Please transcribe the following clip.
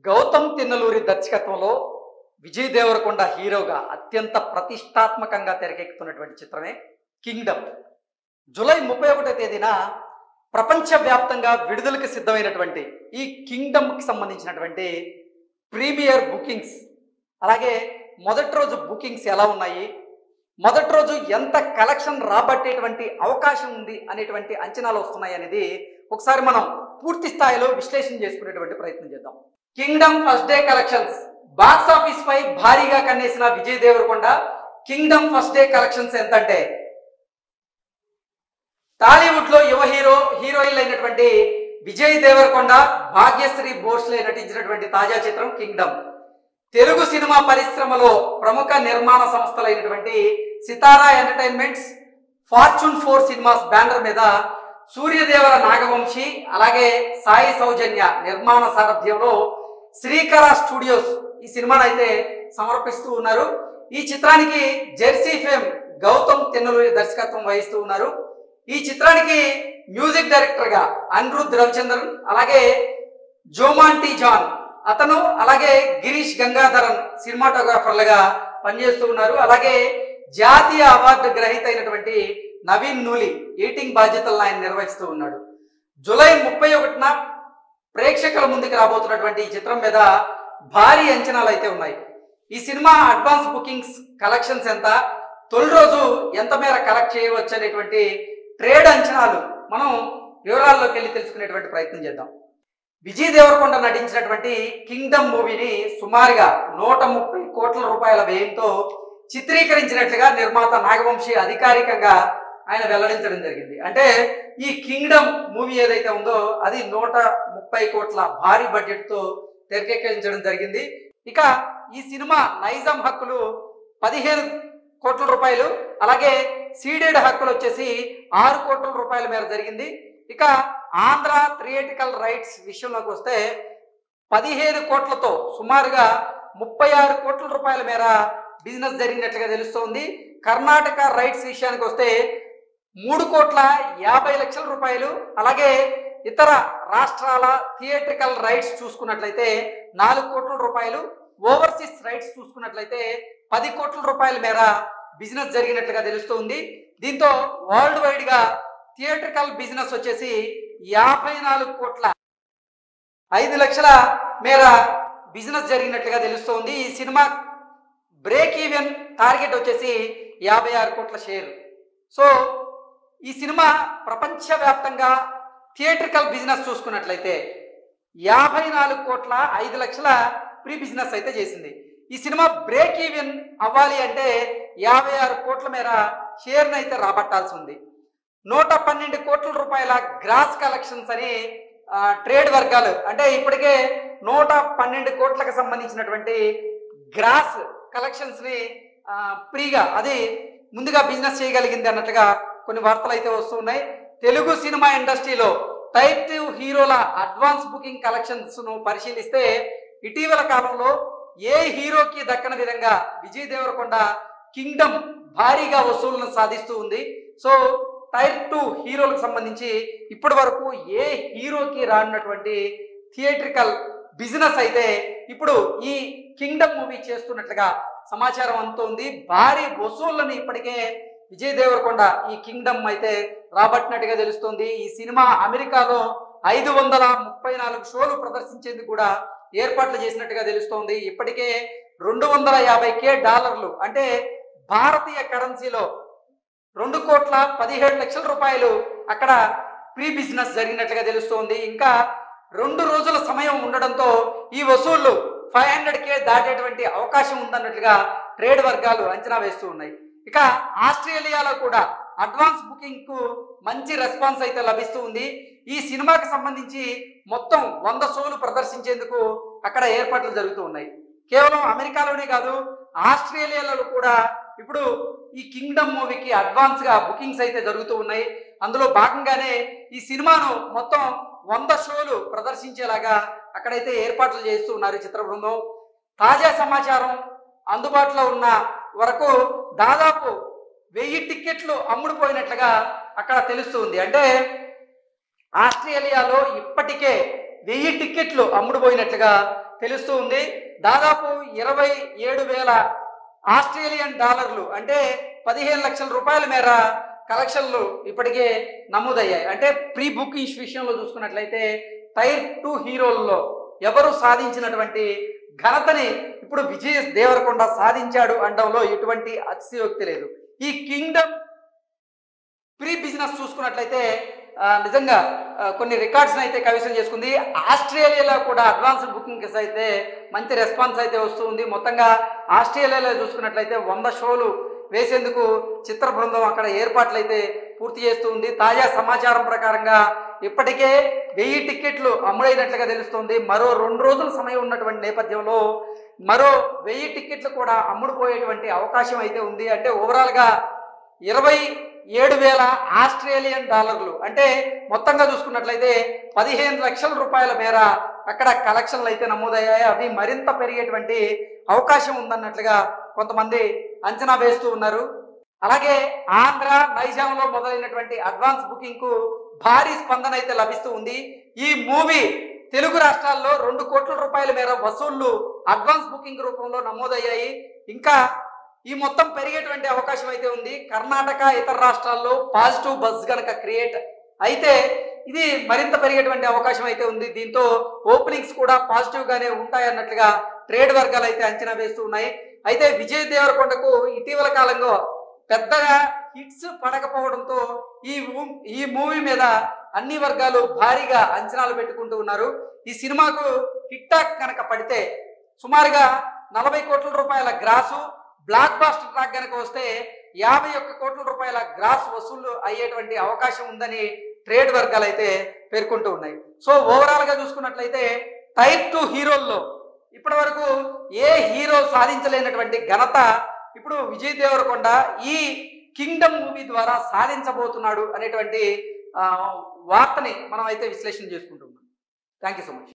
గౌతమ్ తిన్నలూరి దర్శకత్వంలో విజయ్ దేవరకొండ హీరోగా అత్యంత ప్రతిష్టాత్మకంగా తెరకెక్కుతున్నటువంటి చిత్రమే కింగ్డమ్. జూలై 31వ తేదీన ప్రపంచవ్యాప్తంగా విడుదలకు సిద్ధమైనటువంటి ఈ కింగ్డమ్కి సంబంధించినటువంటి ప్రీమియర్ బుకింగ్స్, అలాగే మొదటి రోజు బుకింగ్స్ ఎలా ఉన్నాయి, మొదటి రోజు ఎంత కలెక్షన్ రాబట్టేటువంటి అవకాశం ఉంది అనేటువంటి అంచనాలు వస్తున్నాయి అనేది ఒకసారి మనం పూర్తి స్థాయిలో విశ్లేషణ చేసుకునేటువంటి ప్రయత్నం చేద్దాం. Kingdom first day collections. Box office పై భారీగా కన్నేసిన Vijay Deverakonda kingdom first day collections ఎంతంటే, టాలీవుడ్ లో యువ హీరోయిన్లు అయినటువంటి విజయ్ దేవరకొండ, భాగ్యశ్రీ భోస్లే నటించినటువంటి తాజా చిత్రం కింగ్డమ్ తెలుగు సినిమా పరిశ్రమలో ప్రముఖ నిర్మాణ సంస్థలైనటువంటి సితారా ఎంటర్టైన్మెంట్స్, ఫార్చ్యూన్ 4 సినిమాస్ బ్యానర్ మీద సూర్యదేవర నాగవంశీ అలాగే సాయి సౌజన్య నిర్మాణ సారథ్యంలో శ్రీకర స్టూడియోస్ ఈ సినిమాను అయితే సమర్పిస్తూ ఉన్నారు. ఈ చిత్రానికి జెర్సీ ఫేమ్ గౌతమ్ తిన్నలూరి దర్శకత్వం వహిస్తూ ఉన్నారు. ఈ చిత్రానికి మ్యూజిక్ డైరెక్టర్ గా అనిరుద్ రవిచంద్రన్, అలాగే జోమాంటి జాన్ అతను, అలాగే గిరీష్ గంగాధరన్ సినిమాటోగ్రాఫర్లుగా పనిచేస్తూ ఉన్నారు. అలాగే జాతీయ అవార్డు గ్రహీత అయినటువంటి నవీన్ నూలి ఎడిటింగ్ బాధ్యతలను ఆయన నిర్వహిస్తూ ఉన్నాడు. జూలై 31న ప్రేక్షకుల ముందుకు రాబోతున్నటువంటి ఈ చిత్రం మీద భారీ అంచనాలు అయితే ఉన్నాయి. ఈ సినిమా అడ్వాన్స్ బుకింగ్స్ కలెక్షన్స్ ఎంత, తొలి రోజు ఎంత మేర కలెక్ట్ చేయవచ్చు అనేటువంటి ట్రేడ్ అంచనాలు మనం వివరాల్లోకి వెళ్ళి తెలుసుకునేటువంటి ప్రయత్నం చేద్దాం. విజయ్ దేవరకొండ నటించినటువంటి కింగ్డమ్ మూవీని సుమారుగా 130 కోట్ల రూపాయల వ్యయంతో చిత్రీకరించినట్లుగా నిర్మాత నాగవంశీ అధికారికంగా ఆయన వెల్లడించడం జరిగింది. అంటే ఈ కింగ్డమ్ మూవీ ఏదైతే ఉందో అది 130 కోట్ల భారీ బడ్జెట్ తో తెరకెక్కించడం జరిగింది. ఇక ఈ సినిమా నైజాం హక్కులు 15 కోట్ల రూపాయలు, అలాగే సీడెడ్ హక్కులు వచ్చేసి 6 కోట్ల రూపాయల మేర జరిగింది. ఇక ఆంధ్ర థియేట్రికల్ రైట్స్ విషయంలోకి వస్తే 15 కోట్లతో సుమారుగా 36 కోట్ల రూపాయల మేర బిజినెస్ జరిగినట్లుగా తెలుస్తోంది. కర్ణాటక రైట్స్ విషయానికి వస్తే 3,50,00,000 రూపాయలు, అలాగే ఇతర రాష్ట్రాల థియేట్రికల్ రైట్స్ చూసుకున్నట్లయితే 4 కోట్ల రూపాయలు, ఓవర్సీస్ రైట్స్ చూసుకున్నట్లయితే 10 కోట్ల రూపాయల మేర బిజినెస్ జరిగినట్లుగా తెలుస్తోంది. దీంతో వరల్డ్ వైడ్ గా థియేట్రికల్ బిజినెస్ వచ్చేసి 54,05,00,000 మేర బిజినెస్ జరిగినట్లుగా తెలుస్తోంది. ఈ సినిమా బ్రేక్ ఈవెన్ టార్గెట్ వచ్చేసి 56 కోట్ల షేర్. సో ఈ సినిమా ప్రపంచవ్యాప్తంగా థియేట్రికల్ బిజినెస్ చూసుకున్నట్లయితే 54,05,00,000 ప్రీ బిజినెస్ అయితే చేసింది. ఈ సినిమా బ్రేక్ ఈవెన్ అవ్వాలి అంటే 56 కోట్ల మేర షేర్ను అయితే రాబట్టాల్సి ఉంది. 112 కోట్ల రూపాయల గ్రాస్ కలెక్షన్స్ అని ట్రేడ్ వర్గాలు, అంటే ఇప్పటికే 112 కోట్లకు సంబంధించినటువంటి గ్రాస్ కలెక్షన్స్ ని ఫ్రీగా అది ముందుగా బిజినెస్ చేయగలిగింది అన్నట్లుగా కొన్ని వార్తలు అయితే వస్తున్నాయి. తెలుగు సినిమా ఇండస్ట్రీలో టైప్ 2 హీరోల అడ్వాన్స్ బుకింగ్ కలెక్షన్స్ ను పరిశీలిస్తే ఇటీవల కాలంలో ఏ హీరోకి దక్కని విధంగా విజయ్ దేవరకొండ కింగ్డమ్ భారీగా వసూళ్లను సాధిస్తూ ఉంది. సో టైప్ 2 హీరోలకు సంబంధించి ఇప్పటి వరకు ఏ హీరోకి రానటువంటి థియేట్రికల్ బిజినెస్ అయితే ఇప్పుడు ఈ కింగ్డమ్ మూవీ చేస్తున్నట్లుగా సమాచారం అందుతోంది. భారీ వసూళ్లను ఇప్పటికే విజయ్ దేవరకొండ ఈ కింగ్డమ్ అయితే రాబట్టినట్టుగా తెలుస్తోంది. ఈ సినిమా అమెరికాలో 534 షోలు ప్రదర్శించేందుకు కూడా ఏర్పాట్లు చేసినట్టుగా తెలుస్తోంది. ఇప్పటికే $250,000 అంటే భారతీయ కరెన్సీలో 2,17,00,000 రూపాయలు అక్కడ ప్రీ బిజినెస్ జరిగినట్లుగా తెలుస్తోంది. ఇంకా 2 రోజుల సమయం ఉండడంతో ఈ వసూళ్లు 500,000 దాటేటువంటి అవకాశం ఉందన్నట్లుగా ట్రేడ్ వర్గాలు అంచనా వేస్తూ ఉన్నాయి. ఇక ఆస్ట్రేలియాలో కూడా అడ్వాన్స్ బుకింగ్ కు మంచి రెస్పాన్స్ అయితే లభిస్తూ ఉంది. ఈ సినిమాకి సంబంధించి మొత్తం 100 షోలు ప్రదర్శించేందుకు అక్కడ ఏర్పాట్లు జరుగుతూ ఉన్నాయి. కేవలం అమెరికాలోనే కాదు, ఆస్ట్రేలియాలో కూడా ఇప్పుడు ఈ కింగ్డమ్ మూవీకి అడ్వాన్స్ గా బుకింగ్స్ అయితే జరుగుతూ ఉన్నాయి. అందులో భాగంగానే ఈ సినిమాను మొత్తం 100 షోలు ప్రదర్శించేలాగా అక్కడైతే ఏర్పాట్లు చేస్తూ ఉన్నారు చిత్ర బృందం. తాజా సమాచారం అందుబాటులో ఉన్న వరకు దాదాపు 1000 టికెట్లు అమ్ముడుపోయినట్లుగా అక్కడ తెలుస్తుంది. అంటే ఆస్ట్రేలియాలో ఇప్పటికే 1000 టికెట్లు అమ్ముడుపోయినట్లుగా తెలుస్తూ ఉంది. దాదాపు 27,000 ఆస్ట్రేలియన్ డాలర్లు అంటే 15 లక్షల రూపాయల మేర కలెక్షన్లు ఇప్పటికే నమోదయ్యాయి. అంటే ప్రీ బుకింగ్స్ విషయంలో చూసుకున్నట్లయితే టైర్ 2 హీరోల్లో ఎవరు సాధించినటువంటి ఘనతని ఇప్పుడు విజయ్ దేవరకొండ సాధించాడు అనడంలో ఎటువంటి అతిశయోక్తి లేదు. ఈ కింగ్డమ్ ప్రీ బిజినెస్ చూసుకున్నట్లయితే నిజంగా కొన్ని రికార్డ్స్ని అయితే కైవసం చేసుకుంది. ఆస్ట్రేలియాలో కూడా అడ్వాన్స్డ్ బుకింగ్స్ అయితే మంచి రెస్పాన్స్ అయితే వస్తుంది. మొత్తంగా ఆస్ట్రేలియాలో చూసుకున్నట్లయితే 100 షోలు వేసేందుకు చిత్ర బృందం అక్కడ ఏర్పాట్లు అయితే పూర్తి చేస్తూ ఉంది. తాజా సమాచారం ప్రకారంగా ఇప్పటికే 1000 టికెట్లు అమ్ముడైనట్లుగా తెలుస్తుంది. మరో 2 రోజుల సమయం ఉన్నటువంటి నేపథ్యంలో మరో 1000 టికెట్లు కూడా అమ్ముడుపోయేటువంటి అవకాశం అయితే ఉంది. అంటే ఓవరాల్గా 27,000 ఆస్ట్రేలియన్ డాలర్లు అంటే మొత్తంగా చూసుకున్నట్లయితే 15 లక్షల రూపాయల మేర అక్కడ కలెక్షన్లు అయితే నమోదయ్యాయి. అవి మరింత పెరిగేటువంటి అవకాశం ఉందన్నట్లుగా కొంతమంది అంచనా వేస్తూ ఉన్నారు. అలాగే ఆంధ్ర నైజాంలో మొదలైనటువంటి అడ్వాన్స్ బుకింగ్ కు భారీ స్పందన అయితే లభిస్తూ ఉంది. ఈ మూవీ తెలుగు రాష్ట్రాల్లో 2 కోట్ల రూపాయల మేర వసూళ్లు అడ్వాన్స్ బుకింగ్ రూపంలో నమోదయ్యాయి. ఇంకా ఈ మొత్తం పెరిగేటువంటి అవకాశం అయితే ఉంది. కర్ణాటక ఇతర రాష్ట్రాల్లో పాజిటివ్ బజ్ కనుక క్రియేట్ అయితే ఇది మరింత పెరిగేటువంటి అవకాశం అయితే ఉంది. దీంతో ఓపెనింగ్స్ కూడా పాజిటివ్ గానే ఉంటాయన్నట్లుగా ట్రేడ్ వర్గాలు అయితే అంచనా వేస్తూ ఉన్నాయి. అయితే విజయ్ దేవరకొండకు ఇటీవల కాలంలో పెద్దగా హిట్స్ పడకపోవడంతో ఈ మూవీ మీద అన్ని వర్గాలు భారీగా అంచనాలు పెట్టుకుంటూ ఉన్నారు. ఈ సినిమాకు హిట్ టాక్ కనుక పడితే సుమారుగా 40 కోట్ల రూపాయల గ్రాసు, బ్లాక్ బాస్టర్ టాక్ కనుక వస్తే 51 కోట్ల రూపాయల గ్రాస్ వసూళ్లు అయ్యేటువంటి అవకాశం ఉందని ట్రేడ్ వర్గాలు అయితే పేర్కొంటూ ఉన్నాయి. సో ఓవరాల్ గా చూసుకున్నట్లయితే టైర్ 2 హీరోల్లో ఇప్పటి వరకు ఏ హీరో సాధించలేనటువంటి ఘనత ఇప్పుడు విజయ్ దేవరకొండ ఈ కింగ్డమ్ మూవీ ద్వారా సాధించబోతున్నాడు అనేటువంటి వార్తని మనం అయితే విశ్లేషణ చేసుకుంటున్నాం. Thank you so much.